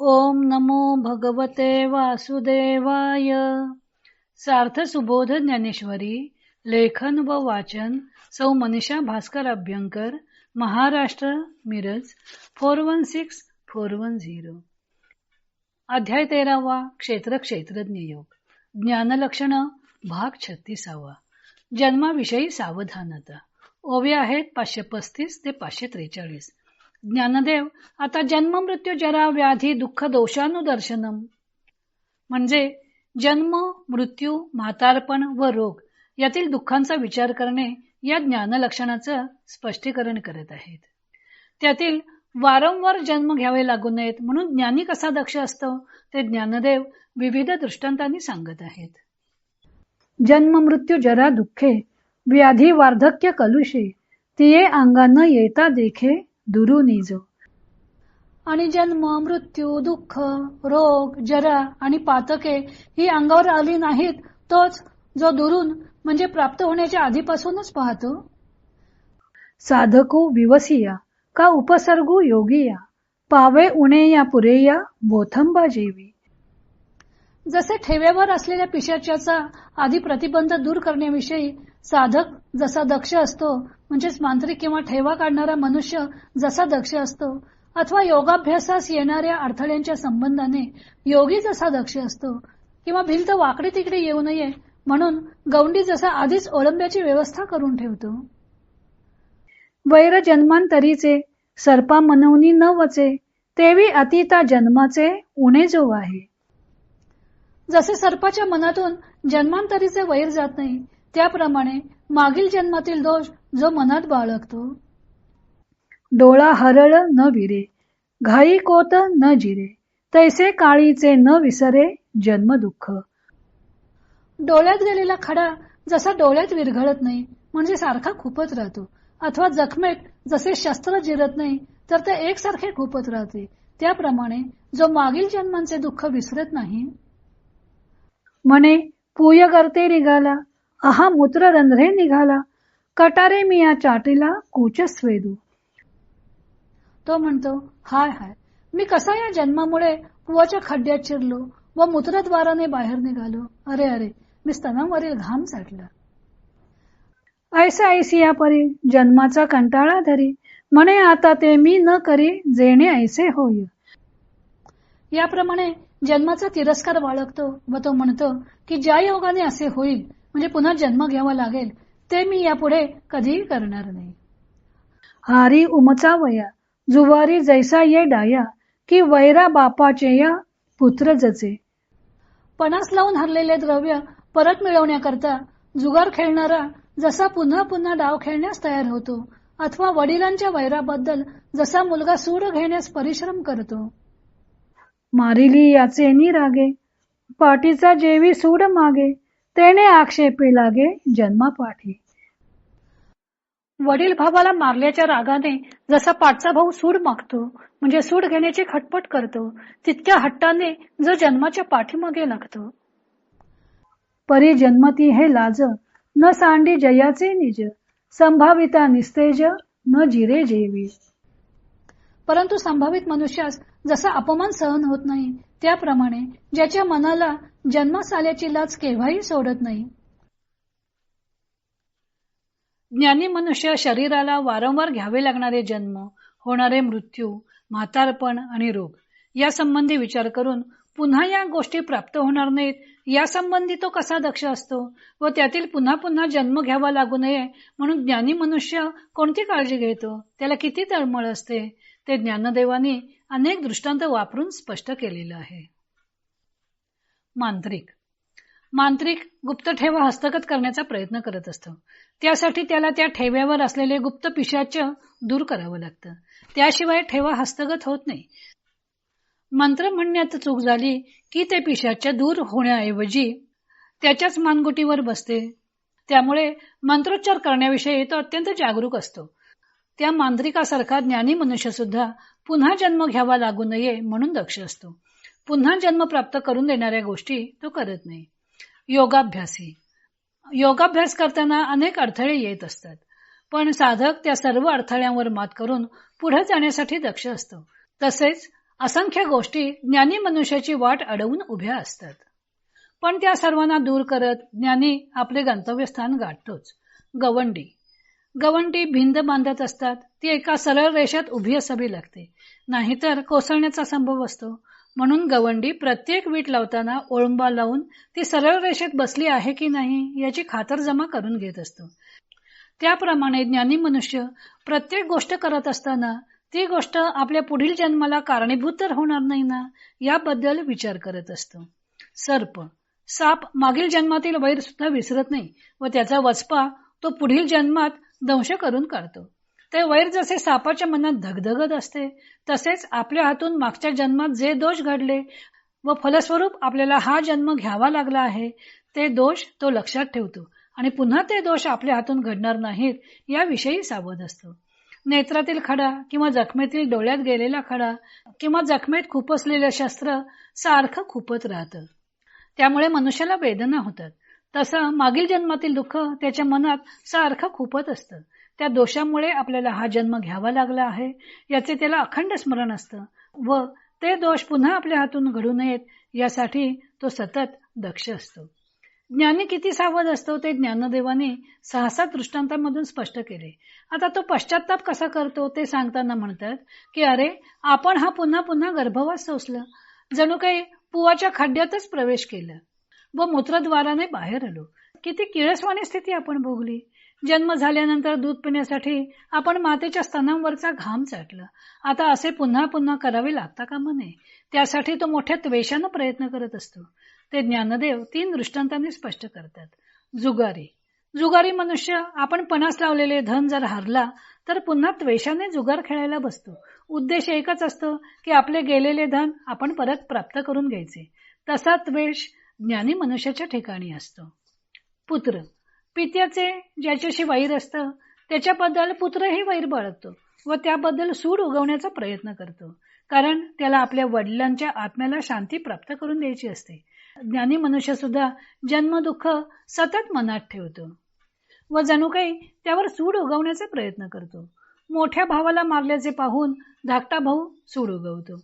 ओम नमो भगवते वासुदेवाय. सार्थ सुबोध ज्ञानेश्वरी. लेखन व वाचन सौ मनीषा भास्कर अभ्यंकर, महाराष्ट्र, मिरज 416410. अध्याय 13वा. क्षेत्रज्ञ योग. ज्ञानलक्षण भाग 36वा. जन्माविषयी सावधानता. ओव्या आहेत 535 ते 543. ज्ञानदेव, आता जन्म मृत्यू जरा व्याधी दुःख दोषानुदर्शनम म्हणजे जन्म मृत्यू म्हातारपण व रोग यातील दुःखांचा विचार करणे या ज्ञान लक्षणाचं स्पष्टीकरण करत आहेत. त्यातील वारंवार जन्म घ्यावे लागू नयेत म्हणून ज्ञानी कसा दक्ष असतो ते ज्ञानदेव विविध दृष्टांतांनी सांगत आहेत. जन्म मृत्यू जरा दुःखे व्याधी वार्धक्य कलुषे तिये अंगान येता देखे दुरू निज. आणि जन्म मृत्यू दुःख रोग जरा आणि पातके ही अंगावर आली नाहीत तोच जो दुरून म्हणजे प्राप्त होण्याच्या आधीपासूनच पाहतो. साधको विवसिया का उपसर्गो योगिया पावे उणे या पुरेया बोथंबा जेवी. जसे ठेव्यावर असलेल्या पिशाच्याचा आधी प्रतिबंध दूर करण्याविषयी साधक जसा दक्ष असतो म्हणजेच मांत्रिक किंवा ठेवा काढणारा मनुष्य जसा दक्ष असतो अथवा योगाभ्यासास येणाऱ्या अडथळ्यांच्या संबंधाने योगी जसा दक्ष असतो किंवा भिंत वाकडी तिकडे येऊ नये म्हणून गौंडी जसा आधीच ओळंब्याची व्यवस्था करून ठेवतो. वैर जन्मांतरीचे सर्पा मनवनी न वचे तेवी अतिता जन्माचे उणे जो आहे. जसे सर्पाच्या मनातून जन्मांतरीचे वैर जात नाही त्याप्रमाणे मागील जन्मातील दोष जो मनात बाळगतो. डोळा हरळ न विरे घाई कोत न जिरे तैसे काळीचे न विसरे जन्म दुःख. डोळ्यात गेलेला खडा जसा डोळ्यात विरघळत नाही म्हणजे सारखा खुपत राहतो अथवा जखमेत जसे शस्त्र जिरत नाही तर ते एकसारखे खुपत राहते त्याप्रमाणे जो मागील जन्मांचे दुःख विसरत नाही. म्हणे पूय करते निघाला अहा मूत्र रंध्रे निघाला कटारे मिया चाटीला कूच स्वेदू. तो म्हणतो हाय हाय मी कसा या जन्मामुळे कुवाच्या खड्ड्यात शिरलो व मूत्रद्वाराने बाहेर निघालो. अरे अरे मी स्तनांवरील घाम साठला. ऐसा ऐसिया परी जन्माचा कंटाळा धरी म्हणे आता ते मी न करी जेणे ऐसे होय. याप्रमाणे जन्माचा तिरस्कार बाळगतो व तो म्हणतो की ज्या योगाने असे होईल म्हणजे पुन्हा जन्म घ्यावा लागेल ते मी यापुढे कधीही करणार नाही. हारी उमचा वया जुवारी जैसा ये डाया की वैरा बापाचे या पुत्र जचे. पणास लावून हरलेले द्रव्य परत मिळवण्याकरता जुगार खेळणारा जसा पुन्हा पुन्हा डाव खेळण्यास तयार होतो अथवा वडिलांच्या वैराबद्दल जसा मुलगा सूड घेण्यास परिश्रम करतो. मारिली याचे निरागे पाठीचा जेवी सूड मागे तेने आक्षेपे लागे जन्मापाठी. वडील भावाला मारल्याच्या रागाने जसा पाठचा भाऊ सूड मागतो म्हणजे सूड घेण्याची खटपट करतो तितक्या हट्टाने जो जन्माच्या पाठीमागे लागतो. परी जन्मती हे लाज न सांडी जयाचे निज संभाविता निस्तेज न जिरे जेवी. परंतु संभावित मनुष्यास जसा अपमान सहन होत नाही त्याप्रमाणे ज्याच्या मनाला जन्मास आल्याची लाज केव्हाही सोडत नाही. ज्ञानी मनुष्य शरीराला वारंवार घ्यावे लागणारे जन्म होणारे मृत्यू म्हातारपण आणि रोग या संबंधी विचार करून पुन्हा या गोष्टी प्राप्त होणार नाहीत यासंबंधी तो कसा दक्ष असतो व त्यातील पुन्हा पुन्हा जन्म घ्यावा लागू नये म्हणून ज्ञानी मनुष्य कोणती काळजी घेतो त्याला किती तळमळ असते ते ज्ञानदेवानी अनेक दृष्टांत वापरून स्पष्ट केलेलं आहे. मांत्रिक गुप्त ठेवा हस्तगत करण्याचा प्रयत्न करत असतो. त्यासाठी त्याला त्या ठेव्यावर असलेले गुप्त पिशाच दूर करावं लागतं. त्याशिवाय ठेवा हस्तगत होत नाही. मंत्र म्हणण्यात चूक झाली की ते पिशाच दूर होण्याऐवजी त्याच्याच मानगुटीवर बसते. त्यामुळे मंत्रोच्चार करण्याविषयी तो अत्यंत जागरूक असतो. त्या मांत्रिकासारखा ज्ञानी मनुष्य सुद्धा पुन्हा जन्म घ्यावा लागू नये म्हणून दक्ष असतो. पुन्हा जन्म प्राप्त करून देणाऱ्या गोष्टी तो करत नाही. योगाभ्यास करताना अनेक अडथळे येत असतात पण साधक त्या सर्व अडथळ्यांवर मात करून पुढे जाण्यासाठी दक्ष असतो. तसेच असंख्य गोष्टी ज्ञानी मनुष्याची वाट अडवून उभ्या असतात, पण त्या सर्वांना दूर करत ज्ञानी आपले गंतव्यस्थान गाठतोच. गवंडी भिंत बांधत असतात, ती एका सरळ रेषेत उभी असावी लागते, नाहीतर कोसळण्याचा संभव असतो. म्हणून गवंडी प्रत्येक वीट लावताना ओळंबा लावून ती सरळ रेषेत बसली आहे की नाही याची खातरजमा करून घेत असतो. त्याप्रमाणे ज्ञानी मनुष्य प्रत्येक गोष्ट करत असताना ती गोष्ट आपल्या पुढील जन्माला कारणीभूत तर होणार नाही ना, याबद्दल विचार करत असतो. साप मागील जन्मातील वैर सुद्धा विसरत नाही व त्याचा वचपा तो पुढील जन्मात दंश करून काढतो. ते वैर जसे सापाच्या मनात धगधगत असते, तसेच आपल्या हातून मागच्या जन्मात जे दोष घडले व फलस्वरूप आपल्याला हा जन्म घ्यावा लागला आहे, ते दोष तो लक्षात ठेवतो आणि पुन्हा ते दोष आपल्या हातून घडणार नाहीत याविषयी सावध असतो. नेत्रातील खडा किंवा जखमेतील डोळ्यात गेलेला खडा किंवा जखमेत खुपसलेलं शस्त्र सारखं खुपत राहतं, त्यामुळे मनुष्याला वेदना होतात. तसं मागील जन्मातील दुःख त्याच्या मनात सारखं खुपत असतं. त्या दोषामुळे आपल्याला हा जन्म घ्यावा लागला आहे याचे त्याला अखंड स्मरण असतं व ते दोष पुन्हा आपल्या हातून घडू नयेत यासाठी तो सतत दक्ष असतो. ज्ञानी किती सावध असतो ते ज्ञानदेवाने 6-7 दृष्टांतांमधून स्पष्ट केले. आता तो पश्चाताप कसा करतो ते सांगताना म्हणतात की अरे, आपण हा पुन्हा पुन्हा गर्भवास सोसला, जणू काही पुवाच्या खड्ड्यातच प्रवेश केला व मूत्रद्वाराने बाहेर आलो. किती किळसवाणी स्थिती आपण भोगली. जन्म झाल्यानंतर दूध पिण्यासाठी आपण मातेच्या स्तनांवरचा घाम चाटला. आता असे पुन्हा पुन्हा करावे लागता कामा नये. त्यासाठी तो मोठ्या त्वेषाने प्रयत्न करत असतो. ते ज्ञानदेव 3 दृष्टांतांनी स्पष्ट करतात. जुगारी मनुष्य आपण पणास लावलेले धन जर हारला तर पुन्हा त्वेषाने जुगार खेळायला बसतो. उद्देश एकच असतो की आपले गेलेले धन आपण परत प्राप्त करून घ्यायचे. तसा त्वेष ज्ञानी मनुष्याच्या ठिकाणी असतो. पित्याचे ज्याच्याशी वैर असतं त्याच्याबद्दल पुत्रही वैर बाळगतो व त्याबद्दल सूड उगवण्याचा प्रयत्न करतो, कारण त्याला आपल्या वडिलांच्या आत्म्याला शांती प्राप्त करून द्यायची असते. ज्ञानी मनुष्य सुद्धा जन्म दुःख सतत मनात ठेवतो व जणू काही त्यावर सूड उगवण्याचा प्रयत्न करतो. मोठ्या भावाला मारल्याचे पाहून धाकटा भाऊ सूड उगवतो.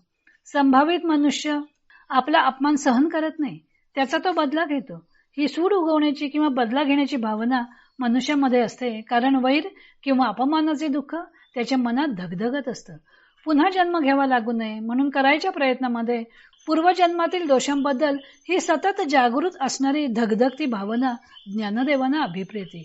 संभावित मनुष्य आपला अपमान सहन करत नाही, त्याचा तो बदला घेतो. ही सूड उगवण्याची किंवा बदला घेण्याची भावना मनुष्यामध्ये असते, कारण वैर किंवा अपमानाचे दुःख त्याच्या मनात धगधगत असतं. पुन्हा जन्म घ्यावा लागू नये म्हणून करायच्या प्रयत्नामध्ये पूर्वजन्मातील दोषांबद्दल ही सतत जागृत असणारी धगधगती भावना ज्ञानदेवांना अभिप्रेते.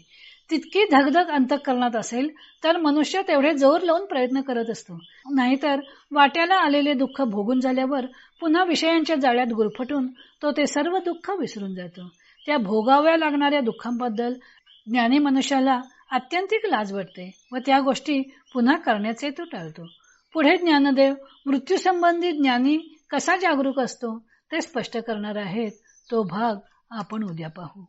तितकी धगधग अंतःकरणात असेल तर मनुष्य तेवढे जोर लावून प्रयत्न करत असतो, नाहीतर वाट्याला आलेले दुःख भोगून झाल्यावर पुन्हा विषयांच्या जाळ्यात गुरफटून तो ते सर्व दुःख विसरून जातो. त्या भोगाव्या लागणाऱ्या दुःखांबद्दल ज्ञानी मनुष्याला अत्यंतिक लाज वाटते व त्या गोष्टी पुन्हा करण्याचे तो टाळतो. पुढे ज्ञानदेव मृत्यूसंबंधी ज्ञानी कसा जागरूक असतो ते स्पष्ट करणार आहेत. तो भाग आपण उद्या पाहू.